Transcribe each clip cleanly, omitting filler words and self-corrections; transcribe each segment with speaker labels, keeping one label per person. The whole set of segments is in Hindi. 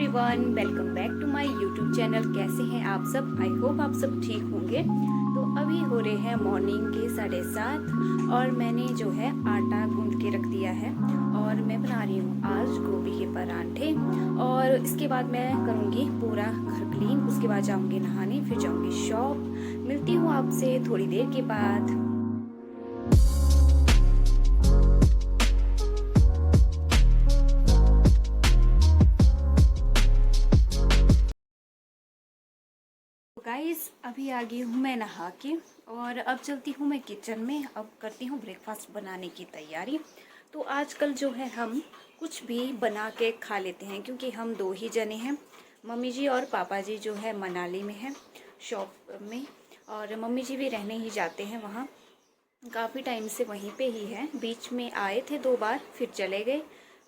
Speaker 1: Everyone, welcome back to my YouTube channel. कैसे हैं आप सब? आई होप आप सब ठीक होंगे। तो अभी हो रहे हैं मॉर्निंग के 7:30 और मैंने जो है आटा गूंद के रख दिया है और मैं बना रही हूँ आज गोभी के पराठे। और इसके बाद मैं करूँगी पूरा घर क्लीन, उसके बाद जाऊँगी नहाने, फिर जाऊँगी शॉप। मिलती हूँ आपसे थोड़ी देर के बाद। गाइस अभी आ गई हूँ मैं नहा के और अब चलती हूँ मैं किचन में। अब करती हूँ ब्रेकफास्ट बनाने की तैयारी। तो आजकल जो है हम कुछ भी बना के खा लेते हैं क्योंकि हम दो ही जने हैं। मम्मी जी और पापा जी जो है मनाली में हैं शॉप में, और मम्मी जी भी रहने ही जाते हैं वहाँ। काफ़ी टाइम से वहीं पे ही हैं। बीच में आए थे 2 बार फिर चले गए।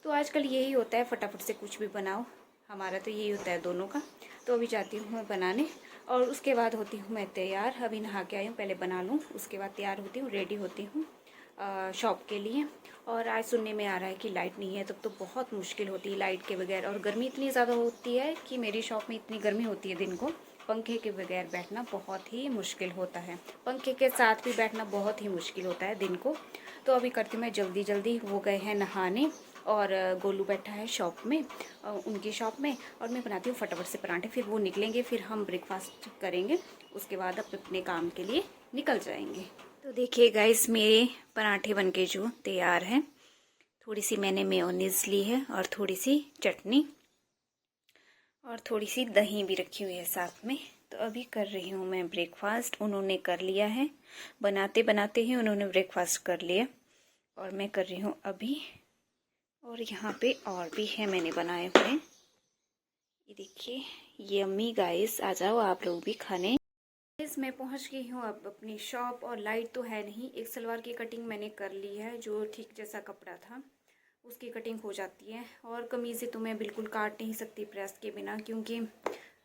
Speaker 1: तो आजकल यही होता है, फटाफट से कुछ भी बनाओ। हमारा तो यही होता है दोनों का। तो अभी जाती हूँ मैं बनाने और उसके बाद होती हूँ मैं तैयार। अभी नहा के आई हूँ, पहले बना लूँ उसके बाद तैयार होती हूँ, रेडी होती हूँ शॉप के लिए। और आज सुनने में आ रहा है कि लाइट नहीं है, तब तो बहुत मुश्किल होती है लाइट के बगैर। और गर्मी इतनी ज़्यादा होती है कि मेरी शॉप में इतनी गर्मी होती है दिन को, पंखे के बगैर बैठना बहुत ही मुश्किल होता है। पंखे के साथ भी बैठना बहुत ही मुश्किल होता है दिन को। तो अभी करती हूँ मैं जल्दी जल्दी। वो गए हैं नहाने और गोलू बैठा है शॉप में, उनकी शॉप में, और मैं बनाती हूँ फटाफट से पराठे। फिर वो निकलेंगे, फिर हम ब्रेकफास्ट करेंगे, उसके बाद अपने काम के लिए निकल जाएंगे। तो देखिए गाइस, मेरे पराठे बनके जो तैयार हैं। थोड़ी सी मैंने मेयोनीज ली है और थोड़ी सी चटनी और थोड़ी सी दही भी रखी हुई है साथ में। तो अभी कर रही हूँ मैं ब्रेकफास्ट। उन्होंने कर लिया है, बनाते बनाते ही उन्होंने ब्रेकफास्ट कर लिया और मैं कर रही हूँ अभी। और यहाँ पे और भी है मैंने बनाए हुए। ये देखिए, यम्मी गाइस, आ जाओ आप लोग भी खाने। गाइस मैं पहुँच गई हूँ अब अपनी शॉप और लाइट तो है नहीं। एक सलवार की कटिंग मैंने कर ली है, जो ठीक जैसा कपड़ा था उसकी कटिंग हो जाती है। और कमीज़ें तो मैं बिल्कुल काट नहीं सकती प्रेस के बिना, क्योंकि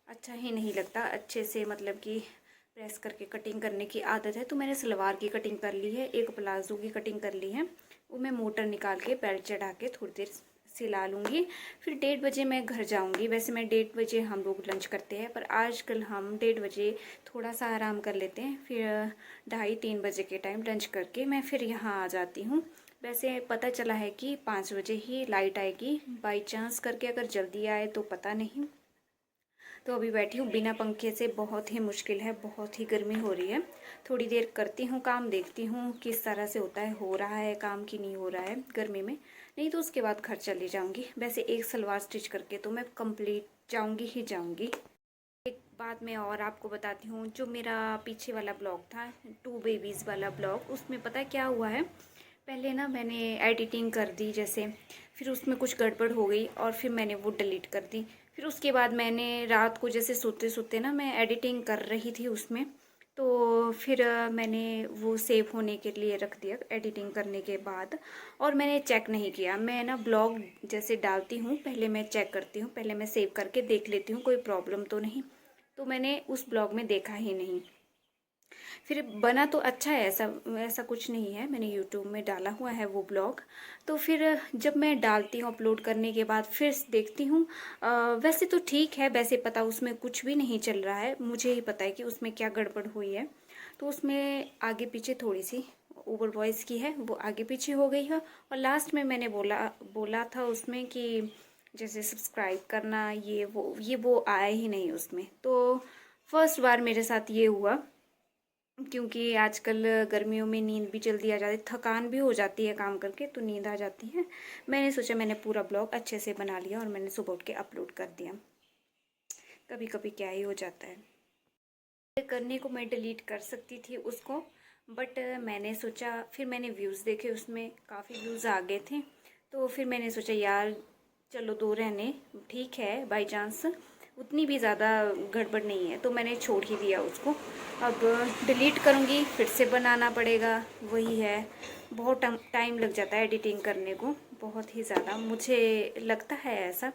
Speaker 1: अच्छा ही नहीं लगता अच्छे से, मतलब कि प्रेस करके कटिंग करने की आदत है। तो मैंने सलवार की कटिंग कर ली है, एक प्लाजो की कटिंग कर ली है। वो मैं मोटर निकाल के बेल्ट चढ़ा के थोड़ी देर सिला लूँगी। फिर 1:30 बजे मैं घर जाऊँगी। वैसे मैं 1:30 बजे हम लोग लंच करते हैं, पर आजकल हम 1:30 बजे थोड़ा सा आराम कर लेते हैं। फिर 2:30-3 बजे के टाइम लंच करके मैं फिर यहाँ आ जाती हूँ। वैसे पता चला है कि 5 बजे ही लाइट आएगी, बाई चांस करके अगर जल्दी आए तो पता नहीं। तो अभी बैठी हूँ बिना पंखे से, बहुत ही मुश्किल है, बहुत ही गर्मी हो रही है। थोड़ी देर करती हूँ काम, देखती हूँ किस तरह से होता है, हो रहा है काम कि नहीं हो रहा है गर्मी में। नहीं तो उसके बाद घर चली जाऊँगी। वैसे एक सलवार स्टिच करके तो मैं कंप्लीट जाऊँगी ही जाऊँगी। एक बात मैं और आपको बताती हूँ, जो मेरा पीछे वाला ब्लॉग था 2 बेबीज़ वाला ब्लॉग, उसमें पता क्या हुआ है, पहले ना मैंने एडिटिंग कर दी जैसे, फिर उसमें कुछ गड़बड़ हो गई और फिर मैंने वो डिलीट कर दी। फिर उसके बाद मैंने रात को जैसे सोते सोते ना मैं एडिटिंग कर रही थी उसमें, तो फिर मैंने वो सेव होने के लिए रख दिया एडिटिंग करने के बाद, और मैंने चेक नहीं किया। मैं ना ब्लॉग जैसे डालती हूँ पहले मैं चेक करती हूँ, पहले मैं सेव करके देख लेती हूँ कोई प्रॉब्लम तो नहीं। तो मैंने उस ब्लॉग में देखा ही नहीं। फिर बना तो अच्छा है, ऐसा ऐसा कुछ नहीं है, मैंने यूट्यूब में डाला हुआ है वो ब्लॉग। तो फिर जब मैं डालती हूँ अपलोड करने के बाद फिर देखती हूँ, वैसे तो ठीक है, वैसे पता उसमें कुछ भी नहीं चल रहा है, मुझे ही पता है कि उसमें क्या गड़बड़ हुई है। तो उसमें आगे पीछे थोड़ी सी ओवर वॉइस की है, वो आगे पीछे हो गई है। और लास्ट में मैंने बोला बोला था उसमें कि जैसे सब्सक्राइब करना, ये वो आया ही नहीं उसमें। तो फर्स्ट बार मेरे साथ ये हुआ, क्योंकि आजकल गर्मियों में नींद भी जल्दी आ जाती है, थकान भी हो जाती है काम करके, तो नींद आ जाती है। मैंने सोचा मैंने पूरा ब्लॉग अच्छे से बना लिया और मैंने सुबह उठ के अपलोड कर दिया। कभी कभी क्या ही हो जाता है। करने को मैं डिलीट कर सकती थी उसको, बट मैंने सोचा, फिर मैंने व्यूज़ देखे, उसमें काफ़ी व्यूज़ आ गए थे। तो फिर मैंने सोचा यार चलो दो रहने, ठीक है, बाई चांस उतनी भी ज़्यादा गड़बड़ नहीं है, तो मैंने छोड़ ही दिया उसको। अब डिलीट करूँगी, फिर से बनाना पड़ेगा, वही है। बहुत टाइम लग जाता है एडिटिंग करने को, बहुत ही ज़्यादा मुझे लगता है ऐसा।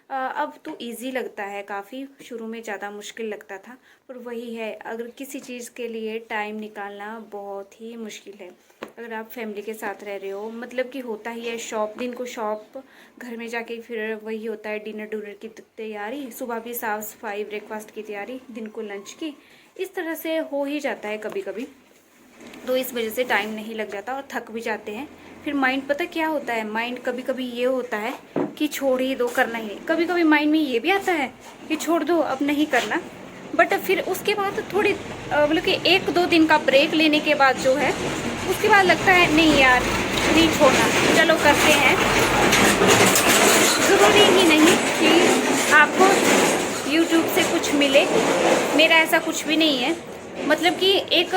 Speaker 1: अब तो इजी लगता है काफ़ी, शुरू में ज़्यादा मुश्किल लगता था, पर वही है, अगर किसी चीज़ के लिए टाइम निकालना बहुत ही मुश्किल है। अगर आप फैमिली के साथ रह रहे हो, मतलब कि होता ही है शॉप, दिन को शॉप, घर में जाके फिर वही होता है डिनर डूनर की तैयारी, सुबह भी साफ़ सफाई, ब्रेकफास्ट की तैयारी, दिन को लंच की, इस तरह से हो ही जाता है कभी कभी। तो इस वजह से टाइम नहीं लग जाता और थक भी जाते हैं। फिर माइंड पता क्या होता है, माइंड कभी कभी ये होता है कि छोड़ ही दो, करना ही नहीं। कभी कभी माइंड में ये भी आता है कि छोड़ दो, अब नहीं करना, बट फिर उसके बाद थोड़ी मतलब कि 1-2 दिन का ब्रेक लेने के बाद जो है, उसके बाद लगता है नहीं यार, नहीं छोड़ना, चलो करते हैं। ज़रूरी ही नहीं कि आपको YouTube से कुछ मिले, मेरा ऐसा कुछ भी नहीं है। मतलब कि एक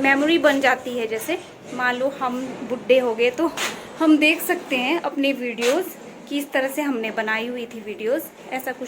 Speaker 1: मेमोरी बन जाती है, जैसे मान लो हम बुढ़े हो गए तो हम देख सकते हैं अपनी वीडियोस कि इस तरह से हमने बनाई हुई थी वीडियोस, ऐसा कुछ